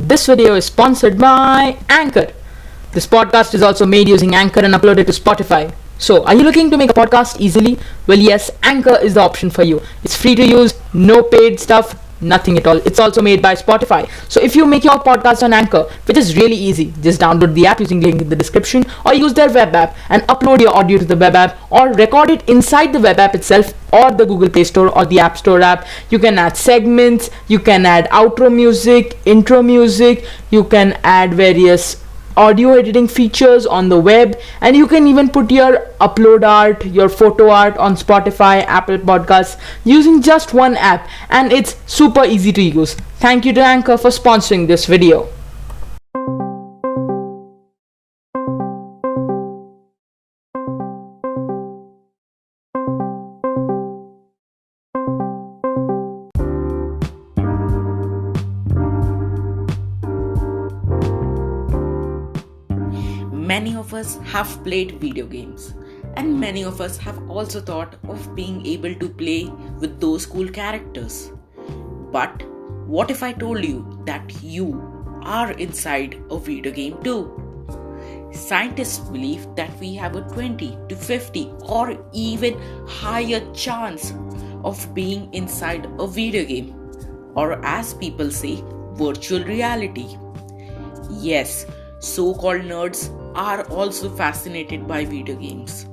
This video is sponsored by Anchor. This podcast is also made using Anchor and uploaded to Spotify. So, are you looking to make a podcast easily? Well, yes, Anchor is the option for you. It's free to use, no paid stuff, nothing at all. It's also made by Spotify. So, if you make your podcast on Anchor, which is really easy, just download the app using the link in the description or use their web app and upload your audio to the web app or record it inside the web app itself or the Google Play Store or the App Store app. You can add segments, you can add outro music, intro music, you can add various audio editing features on the web, and you can even put your upload art, your photo art on Spotify, Apple Podcasts using just one app, and it's super easy to use. Thank you to Anchor for sponsoring this video. Many of us have played video games, and many of us have also thought of being able to play with those cool characters. But what if I told you that you are inside a video game too? Scientists believe that we have a 20 to 50 or even higher chance of being inside a video game, or as people say, virtual reality. Yes, so-called nerds are also fascinated by video games.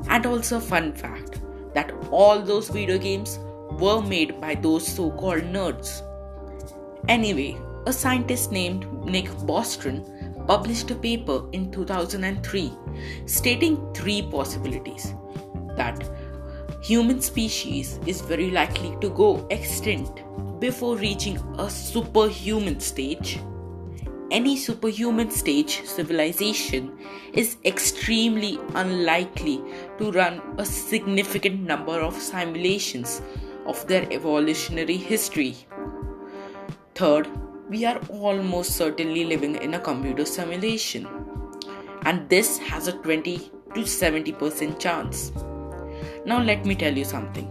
And also, fun fact that all those video games were made by those so-called nerds. Anyway, a scientist named Nick Bostrom published a paper in 2003 stating three possibilities: that human species is very likely to go extinct before reaching a superhuman stage. Any superhuman stage civilization is extremely unlikely to run a significant number of simulations of their evolutionary history. Third, we are almost certainly living in a computer simulation, and this has a 20 to 70% chance. Now let me tell you something.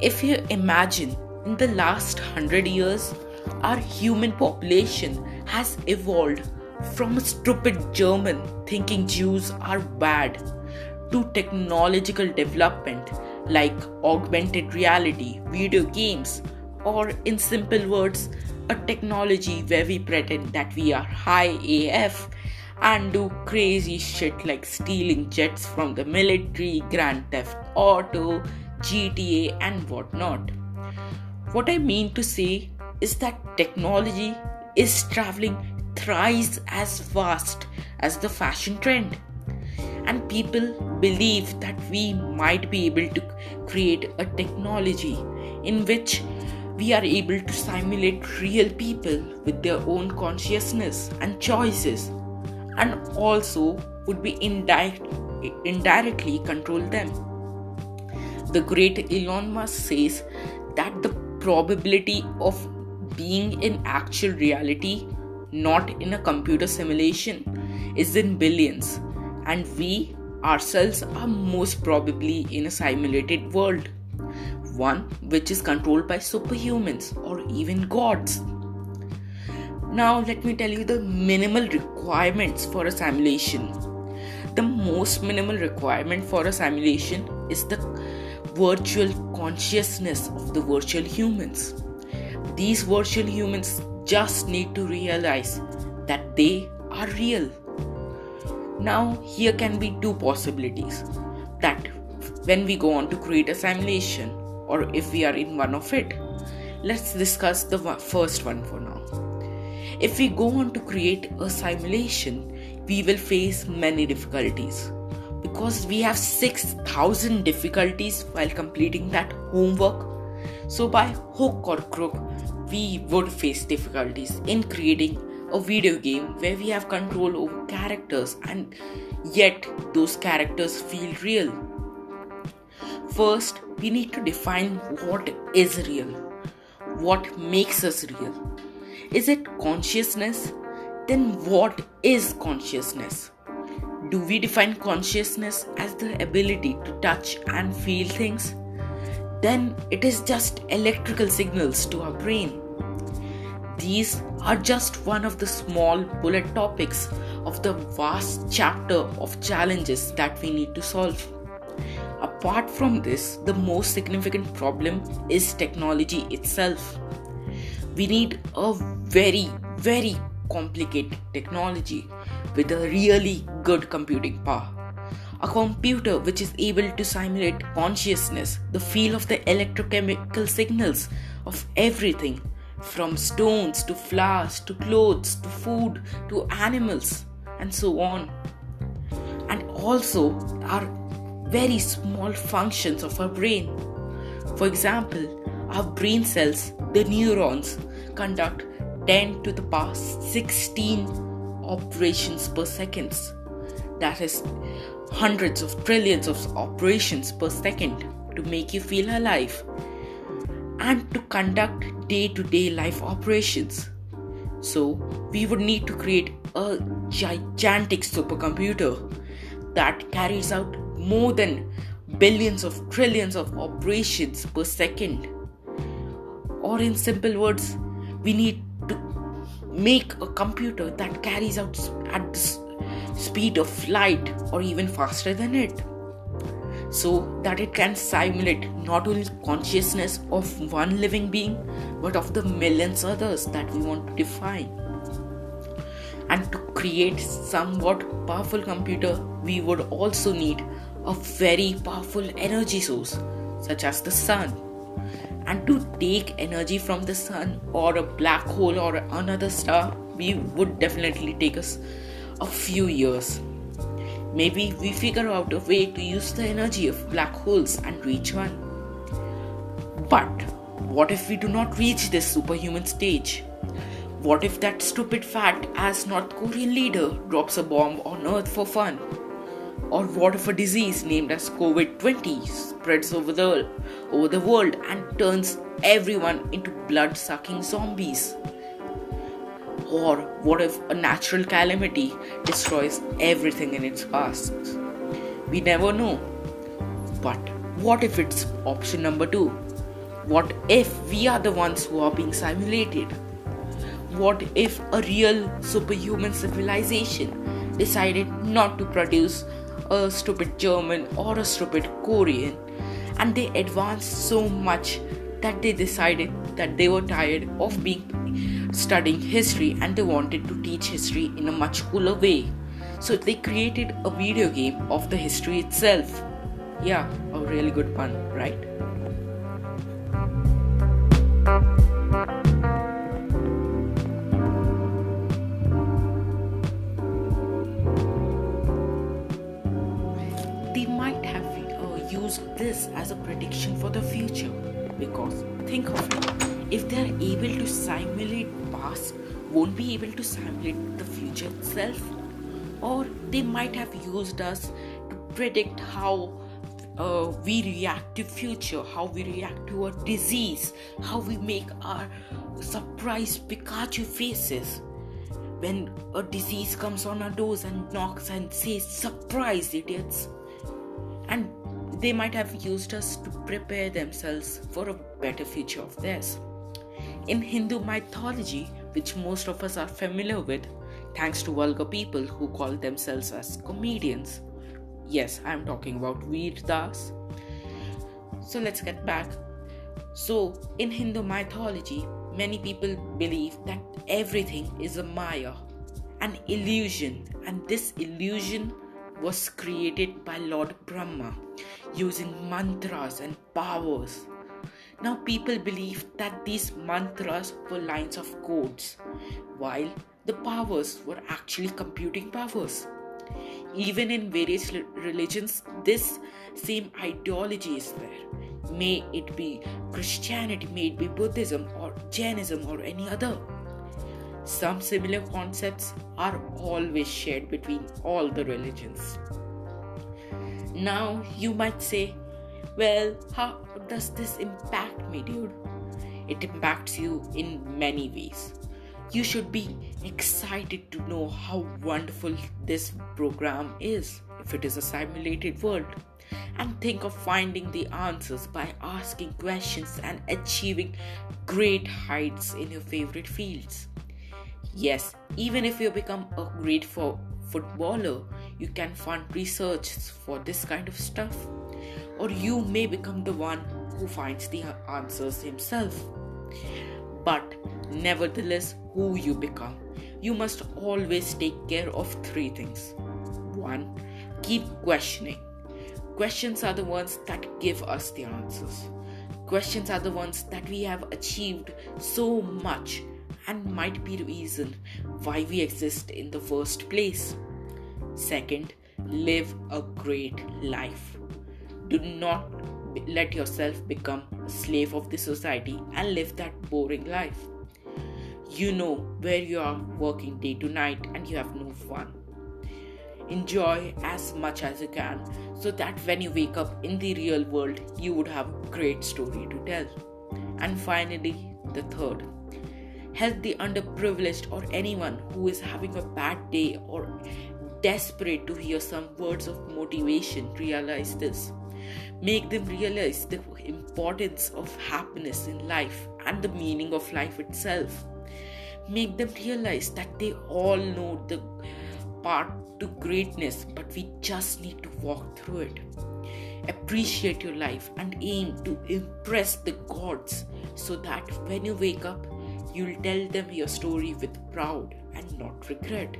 If you imagine in the last 100 years, our human population has evolved from a stupid German thinking Jews are bad to technological development like augmented reality, video games, or in simple words, a technology where we pretend that we are high AF and do crazy shit like stealing jets from the military, Grand Theft Auto, GTA, and whatnot. What I mean to say is that technology is traveling thrice as fast as the fashion trend, and people believe that we might be able to create a technology in which we are able to simulate real people with their own consciousness and choices, and also would be indirectly control them. The great Elon Musk says that the probability of being in actual reality, not in a computer simulation, is in billions, and we ourselves are most probably in a simulated world, one which is controlled by superhumans or even gods. Now let me tell you the minimal requirements for a simulation. The most minimal requirement for a simulation is the virtual consciousness of the virtual humans. These virtual humans just need to realize that they are real. Now, here can be two possibilities: that when we go on to create a simulation, or if we are in one of it. Let's discuss the first one for now. If we go on to create a simulation, we will face many difficulties because we have 6,000 difficulties while completing that homework. So by hook or crook, we would face difficulties in creating a video game where we have control over characters and yet those characters feel real. First, we need to define what is real. What makes us real? Is it consciousness? Then what is consciousness? Do we define consciousness as the ability to touch and feel things? Then it is just electrical signals to our brain. These are just one of the small bullet topics of the vast chapter of challenges that we need to solve. Apart from this, the most significant problem is technology itself. We need a very, very complicated technology with a really good computing power. A computer which is able to simulate consciousness, the feel of the electrochemical signals of everything, from stones to flowers to clothes to food to animals and so on. And also our very small functions of our brain. For example, our brain cells, the neurons, conduct 10 to the power 16 operations per second. That is hundreds of trillions of operations per second to make you feel alive and to conduct day-to-day life operations. So we would need to create a gigantic supercomputer that carries out more than billions of trillions of operations per second. Or in simple words, we need to make a computer that carries out at the speed of light or even faster than it, so that it can simulate not only consciousness of one living being but of the millions others that we want to define. And to create somewhat powerful computer, we would also need a very powerful energy source such as the sun. And to take energy from the sun or a black hole or another star, we would definitely take us a few years. Maybe we figure out a way to use the energy of black holes and reach one. But what if we do not reach this superhuman stage? What if that stupid fat ass North Korean leader drops a bomb on Earth for fun? Or what if a disease named as COVID-20 spreads over the world and turns everyone into blood-sucking zombies? Or what if a natural calamity destroys everything in its path? We never know. But what if it's option number 2? What if we are the ones who are being simulated? What if a real superhuman civilization decided not to produce a stupid German or a stupid Korean, and they advanced so much that they decided that they were tired of studying history and they wanted to teach history in a much cooler way. So they created a video game of the history itself. Yeah, a really good pun, right? They might have used this as a prediction for the future, because think of it, if they are able to simulate past, won't be able to simulate the future itself? Or they might have used us to predict how we react to future, how we react to a disease, how we make our surprised Pikachu faces when a disease comes on our doors and knocks and says, "Surprise, idiots!" And they might have used us to prepare themselves for a better future of theirs. In Hindu mythology, which most of us are familiar with, thanks to vulgar people who call themselves as comedians. Yes, I'm talking about Veer Das. So let's get back. So in Hindu mythology, many people believe that everything is a Maya, an illusion, and this illusion was created by Lord Brahma using mantras and powers. Now people believe that these mantras were lines of codes, while the powers were actually computing powers. Even in various religions, this same ideology is there. May it be Christianity, may it be Buddhism or Jainism or any other. Some similar concepts are always shared between all the religions. Now you might say, well, how does this impact me, dude? It impacts you in many ways. You should be excited to know how wonderful this program is if it is a simulated world. and think of finding the answers by asking questions and achieving great heights in your favorite fields. Yes, even if you become a great footballer, you can fund research for this kind of stuff. Or you may become the one who finds the answers himself. But nevertheless, who you become, you must always take care of 3 things. 1. Keep questioning. Questions are the ones that give us the answers. Questions are the ones that we have achieved so much and might be the reason why we exist in the first place. 2. Live a great life. Do not let yourself become a slave of the society and live that boring life. You know where you are working day to night and you have no fun. Enjoy as much as you can so that when you wake up in the real world, you would have a great story to tell. And finally, the 3rd. Help the underprivileged or anyone who is having a bad day or desperate to hear some words of motivation realize this. Make them realize the importance of happiness in life and the meaning of life itself. Make them realize that they all know the path to greatness, but we just need to walk through it. Appreciate your life and aim to impress the gods so that when you wake up, you'll tell them your story with proud and not regret.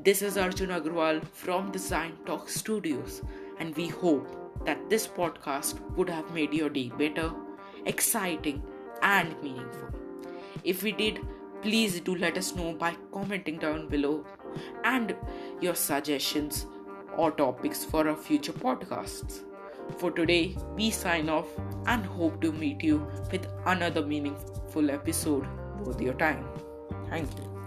This is Arjun Agrawal from the ZionTalks Studios, and we hope that this podcast would have made your day better, exciting, and meaningful. If we did, please do let us know by commenting down below and your suggestions or topics for our future podcasts. For today, we sign off and hope to meet you with another meaningful episode worth your time. Thank you.